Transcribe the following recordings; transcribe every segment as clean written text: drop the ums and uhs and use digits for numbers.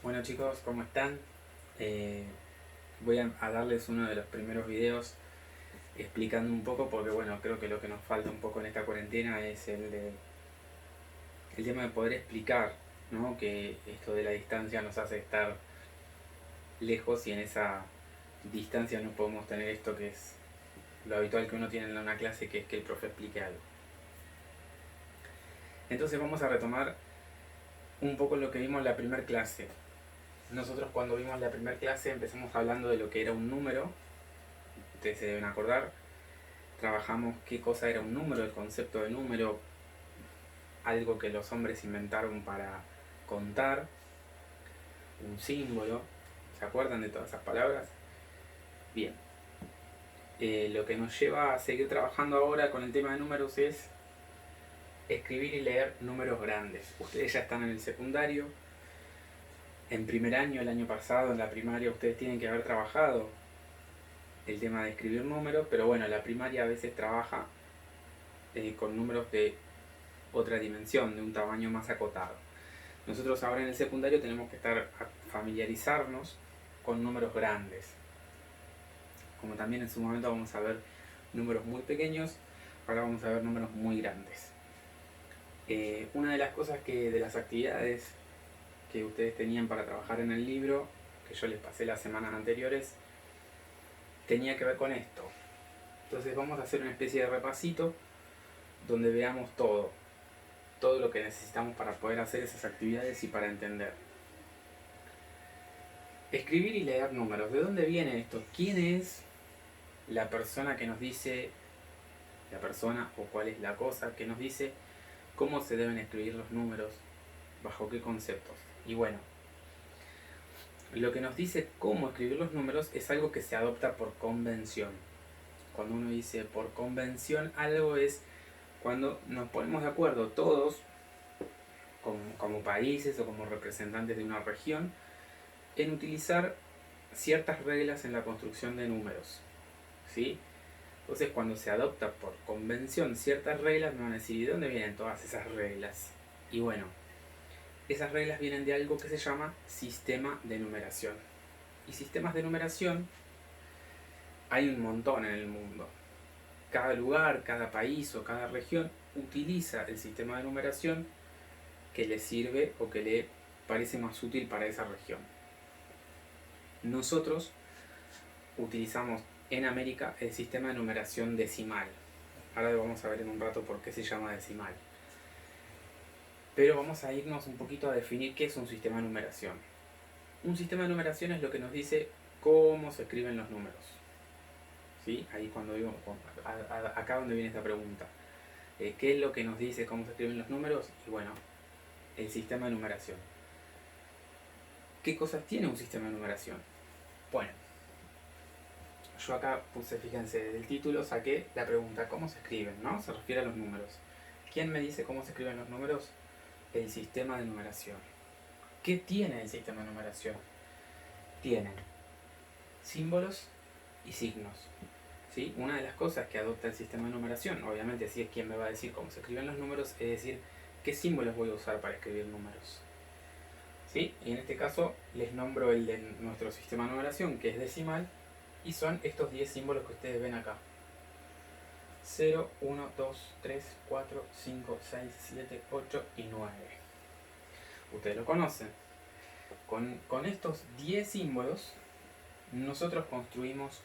Bueno chicos, ¿cómo están? Voy a darles uno de los primeros videos explicando un poco, porque bueno, creo que lo que nos falta un poco en esta cuarentena es el tema de poder explicar, ¿no? Que esto de la distancia nos hace estar lejos y en esa distancia no podemos tener esto que es lo habitual que uno tiene en una clase, que es que el profe explique algo. Entonces vamos a retomar un poco lo que vimos en la primera clase. Nosotros cuando vimos la primera clase empezamos hablando de lo que era un número. Ustedes se deben acordar. Trabajamos qué cosa era un número, el concepto de número, algo que los hombres inventaron para contar, un símbolo. ¿Se acuerdan de todas esas palabras? Bien. Lo que nos lleva a seguir trabajando ahora con el tema de números es escribir y leer números grandes. Ustedes ya están en el secundario. En primer año, el año pasado, en la primaria, ustedes tienen que haber trabajado el tema de escribir números, pero bueno, la primaria a veces trabaja con números de otra dimensión, de un tamaño más acotado. Nosotros ahora en el secundario tenemos que familiarizarnos con números grandes. Como también en su momento vamos a ver números muy pequeños, ahora vamos a ver números muy grandes. Una de las cosas de las actividades que ustedes tenían para trabajar en el libro, que yo les pasé las semanas anteriores, tenía que ver con esto. Entonces vamos a hacer una especie de repasito donde veamos todo lo que necesitamos para poder hacer esas actividades y para entender. Escribir y leer números. ¿De dónde viene esto? ¿Quién es la persona que nos dice, la persona o cuál es la cosa que nos dice cómo se deben escribir los números, bajo qué conceptos? Y bueno, lo que nos dice cómo escribir los números es algo que se adopta por convención. Cuando uno dice por convención algo, es cuando nos ponemos de acuerdo todos, como países o como representantes de una región, en utilizar ciertas reglas en la construcción de números, ¿sí? Entonces, cuando se adopta por convención ciertas reglas, me van a decir, ¿y de dónde vienen todas esas reglas? Y bueno, esas reglas vienen de algo que se llama sistema de numeración. Y sistemas de numeración hay un montón en el mundo. Cada lugar, cada país o cada región utiliza el sistema de numeración que le sirve o que le parece más útil para esa región. Nosotros utilizamos en América el sistema de numeración decimal. Ahora vamos a ver en un rato por qué se llama decimal. Pero vamos a irnos un poquito a definir qué es un sistema de numeración. Un sistema de numeración es lo que nos dice cómo se escriben los números. ¿Sí? Ahí cuando digo, acá donde viene esta pregunta. ¿Qué es lo que nos dice cómo se escriben los números? Y bueno, el sistema de numeración. ¿Qué cosas tiene un sistema de numeración? Bueno, yo acá puse, fíjense, del título saqué la pregunta, ¿cómo se escriben? ¿No? Se refiere a los números. ¿Quién me dice cómo se escriben los números? El sistema de numeración. ¿Qué tiene el sistema de numeración? Tiene símbolos y signos. ¿Sí? Una de las cosas que adopta el sistema de numeración, obviamente si es quien me va a decir cómo se escriben los números, es decir, qué símbolos voy a usar para escribir números. ¿Sí? Y en este caso les nombro el de nuestro sistema de numeración, que es decimal, y son estos 10 símbolos que ustedes ven acá. 0, 1, 2, 3, 4, 5, 6, 7, 8 y 9. Ustedes lo conocen. Con estos 10 símbolos, nosotros construimos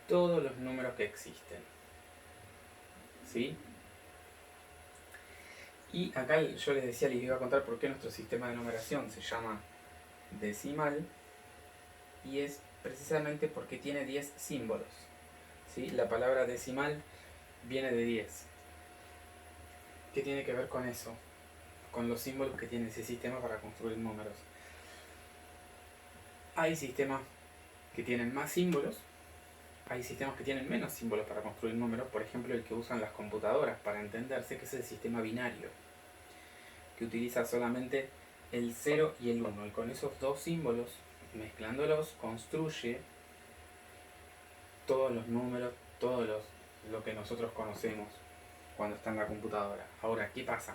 todos los números que existen. ¿Sí? Y acá yo les decía, les iba a contar por qué nuestro sistema de numeración se llama decimal, y es precisamente porque tiene 10 símbolos. ¿Sí? La palabra decimal viene de 10. ¿Qué tiene que ver con eso? Con los símbolos que tiene ese sistema para construir números. Hay sistemas que tienen más símbolos, hay sistemas que tienen menos símbolos para construir números, por ejemplo el que usan las computadoras para entenderse, que es el sistema binario, que utiliza solamente el 0 y el 1, y con esos dos símbolos, mezclándolos, construye todos los números, lo que nosotros conocemos cuando está en la computadora. Ahora, ¿qué pasa?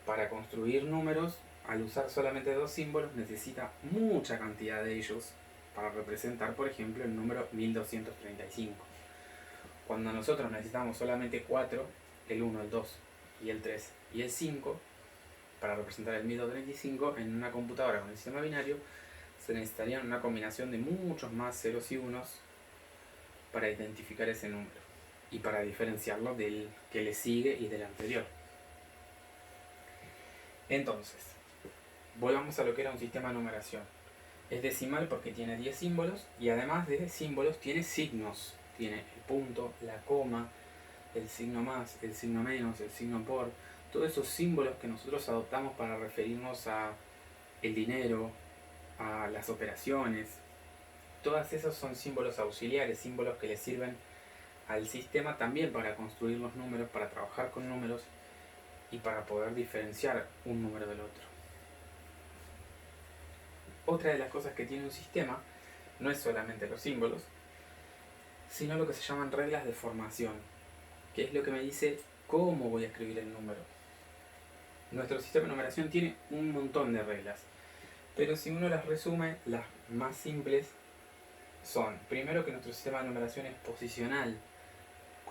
Para construir números al usar solamente dos símbolos necesita mucha cantidad de ellos para representar, por ejemplo, el número 1235. Cuando nosotros necesitamos solamente 4, el 1, el 2 y el 3 y el 5, para representar el 1235, en una computadora con el sistema binario se necesitaría una combinación de muchos más ceros y unos para identificar ese número y para diferenciarlo del que le sigue y del anterior. Entonces, volvamos a lo que era un sistema de numeración. Es decimal porque tiene 10 símbolos y además de símbolos tiene signos. Tiene el punto, la coma, el signo más, el signo menos, el signo por. Todos esos símbolos que nosotros adoptamos para referirnos a el dinero, a las operaciones. Todas esos son símbolos auxiliares, símbolos que le sirven al sistema también para construir los números, para trabajar con números y para poder diferenciar un número del otro. Otra de las cosas que tiene un sistema no es solamente los símbolos, sino lo que se llaman reglas de formación, que es lo que me dice cómo voy a escribir el número. Nuestro sistema de numeración tiene un montón de reglas, pero si uno las resume, las más simples son, primero, que nuestro sistema de numeración es posicional.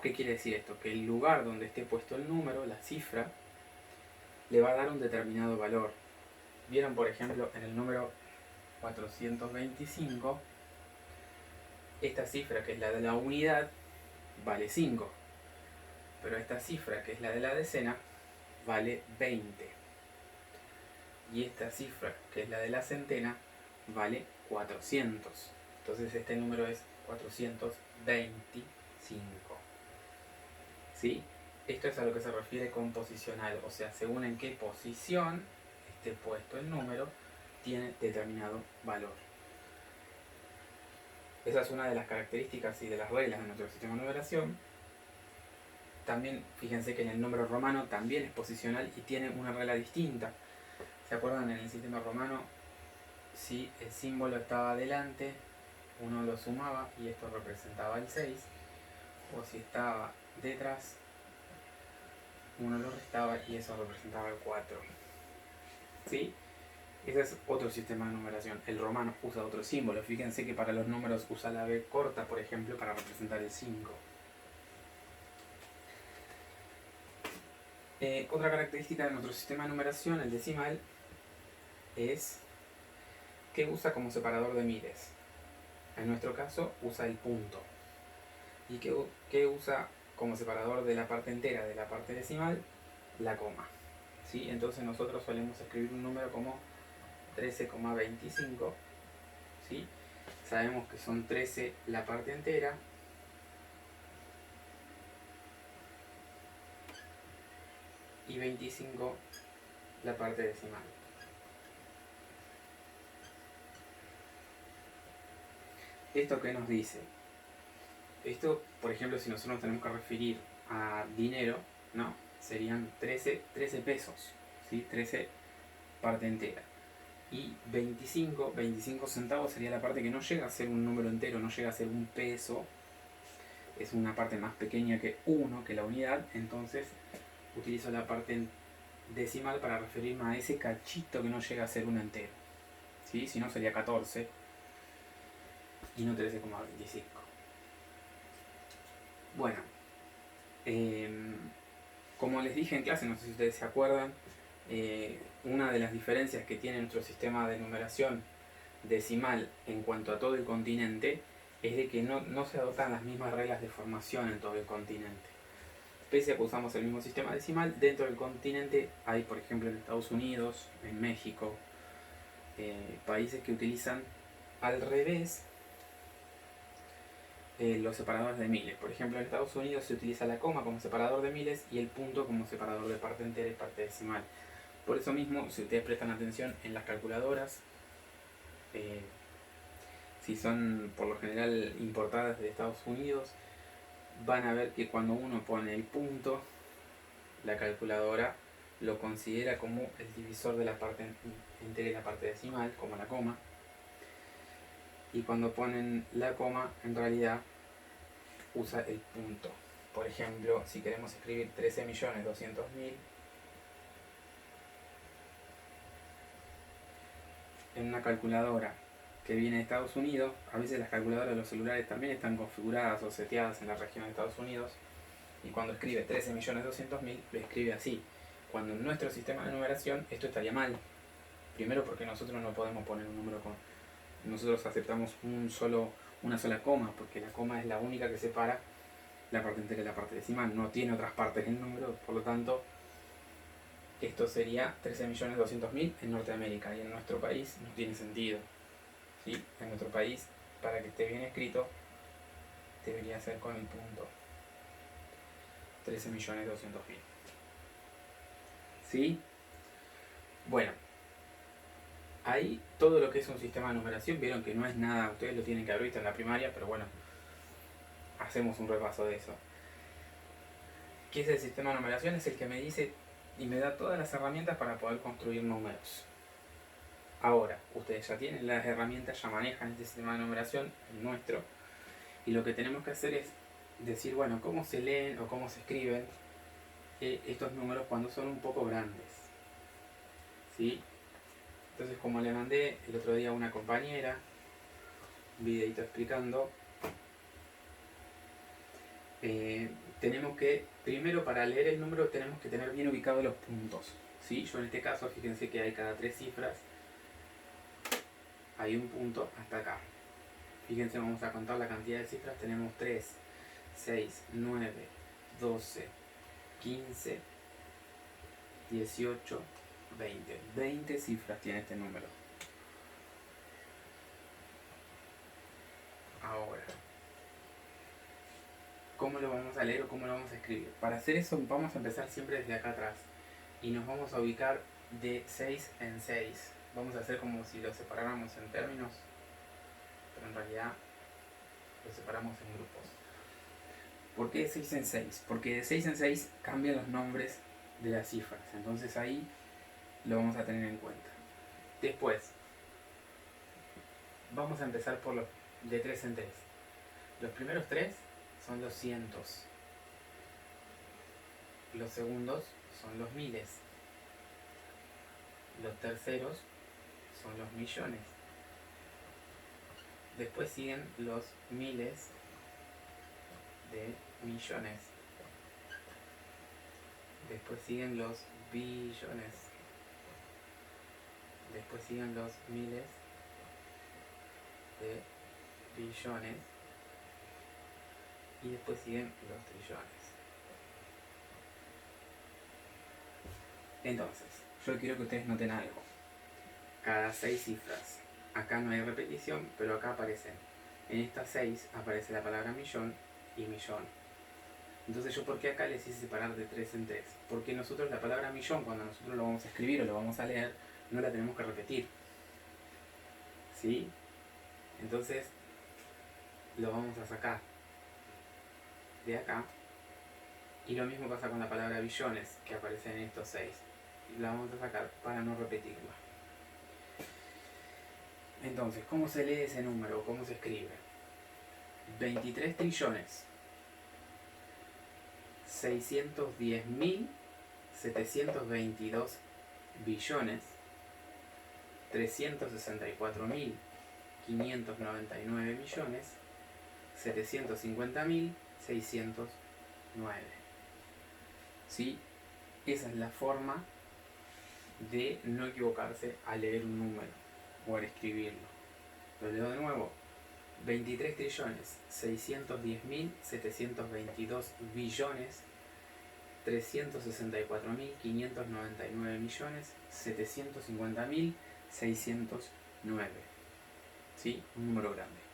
¿Qué quiere decir esto? Que el lugar donde esté puesto el número, la cifra, le va a dar un determinado valor. Vieron, por ejemplo, en el número 425, esta cifra, que es la de la unidad, vale 5. Pero esta cifra, que es la de la decena, vale 20. Y esta cifra, que es la de la centena, vale 400. Entonces este número es 425. ¿Sí? Esto es a lo que se refiere con posicional, o sea, según en qué posición esté puesto el número, tiene determinado valor. Esa es una de las características y de las reglas de nuestro sistema de numeración. También fíjense que en el número romano también es posicional y tiene una regla distinta. ¿Se acuerdan? En el sistema romano, si el símbolo estaba adelante, uno lo sumaba y esto representaba el 6, o si estaba detrás, uno lo restaba y eso representaba el 4. ¿Sí? Ese es otro sistema de numeración. El romano usa otro símbolo. Fíjense que para los números usa la B corta, por ejemplo, para representar el 5. Otra característica de nuestro sistema de numeración, el decimal, es que usa como separador de miles. En nuestro caso usa el punto. ¿Y qué usa como separador de la parte entera de la parte decimal? La coma. ¿Sí? Entonces nosotros solemos escribir un número como 13,25. ¿Sí? Sabemos que son 13 la parte entera y 25 la parte decimal. ¿Esto qué nos dice? Esto, por ejemplo, si nosotros nos tenemos que referir a dinero, ¿no? Serían 13 pesos, ¿sí? 13 parte entera. Y 25 centavos sería la parte que no llega a ser un número entero, no llega a ser un peso. Es una parte más pequeña que 1, que la unidad. Entonces utilizo la parte decimal para referirme a ese cachito que no llega a ser un entero. ¿Sí? Si no sería 14 y no 13,25. Bueno, como les dije en clase, no sé si ustedes se acuerdan, una de las diferencias que tiene nuestro sistema de numeración decimal en cuanto a todo el continente es de que no se adoptan las mismas reglas de formación en todo el continente. Pese a que usamos el mismo sistema decimal, dentro del continente hay, por ejemplo, en Estados Unidos, en México, países que utilizan al revés los separadores de miles. Por ejemplo, en Estados Unidos se utiliza la coma como separador de miles y el punto como separador de parte entera y parte decimal. Por eso mismo, si ustedes prestan atención en las calculadoras, si son por lo general importadas de Estados Unidos, van a ver que cuando uno pone el punto, la calculadora lo considera como el divisor de la parte entera y la parte decimal, como la coma. Y cuando ponen la coma, en realidad usa el punto. Por ejemplo, si queremos escribir 13.200.000, en una calculadora que viene de Estados Unidos, a veces las calculadoras de los celulares también están configuradas o seteadas en la región de Estados Unidos, y cuando escribe 13.200.000 lo escribe así, cuando en nuestro sistema de numeración esto estaría mal. Primero porque nosotros no podemos poner un número con... Nosotros aceptamos una sola coma, porque la coma es la única que separa la parte entera de la parte decimal, no tiene otras partes el número, por lo tanto esto sería 13.200.000 en Norteamérica, y en nuestro país no tiene sentido. ¿Sí? En nuestro país, para que esté bien escrito, debería ser con el punto 13.200.000. ¿Sí? Bueno, ahí todo lo que es un sistema de numeración, vieron que no es nada, ustedes lo tienen que haber visto en la primaria, pero bueno, hacemos un repaso de eso. ¿Qué es el sistema de numeración? Es el que me dice y me da todas las herramientas para poder construir números. Ahora, ustedes ya tienen las herramientas, ya manejan este sistema de numeración, el nuestro, y lo que tenemos que hacer es decir, bueno, cómo se leen o cómo se escriben estos números cuando son un poco grandes. ¿Sí? Entonces, como le mandé el otro día a una compañera un videito explicando, tenemos que, primero para leer el número tenemos que tener bien ubicados los puntos. ¿Sí? Yo en este caso, fíjense que hay cada 3 cifras, hay un punto hasta acá. Fíjense, vamos a contar la cantidad de cifras, tenemos 3, 6, 9, 12, 15, 18, 20. 20 cifras tiene este número. Ahora, ¿cómo lo vamos a leer o cómo lo vamos a escribir? Para hacer eso vamos a empezar siempre desde acá atrás y nos vamos a ubicar de 6 en 6. Vamos a hacer como si lo separáramos en términos, pero en realidad lo separamos en grupos. ¿Por qué de 6 en 6? Porque de 6 en 6 cambian los nombres de las cifras, entonces ahí lo vamos a tener en cuenta. Después, vamos a empezar por los de 3 en 3. Los primeros 3 son los cientos. Los segundos son los miles. Los terceros son los millones. Después siguen los miles de millones. Después siguen los billones. Después siguen los miles de billones. Y después siguen los trillones. Entonces, yo quiero que ustedes noten algo. Cada 6 cifras. Acá no hay repetición, pero acá aparecen. En estas 6 aparece la palabra millón y millón. Entonces, ¿yo por qué acá les hice separar de 3 en 3? Porque nosotros la palabra millón, cuando nosotros lo vamos a escribir o lo vamos a leer, no la tenemos que repetir. ¿Sí? Entonces, lo vamos a sacar de acá. Y lo mismo pasa con la palabra billones, que aparece en estos 6. Y la vamos a sacar para no repetirla. Entonces, ¿cómo se lee ese número? ¿Cómo se escribe? 23 trillones 610.722 billones 364.599 millones 750.609. ¿Sí? Esa es la forma de no equivocarse al leer un número o al escribirlo. Lo leo de nuevo. 23 trillones 610.722 billones 364.599 millones 750.609. ¿Sí? Un número grande.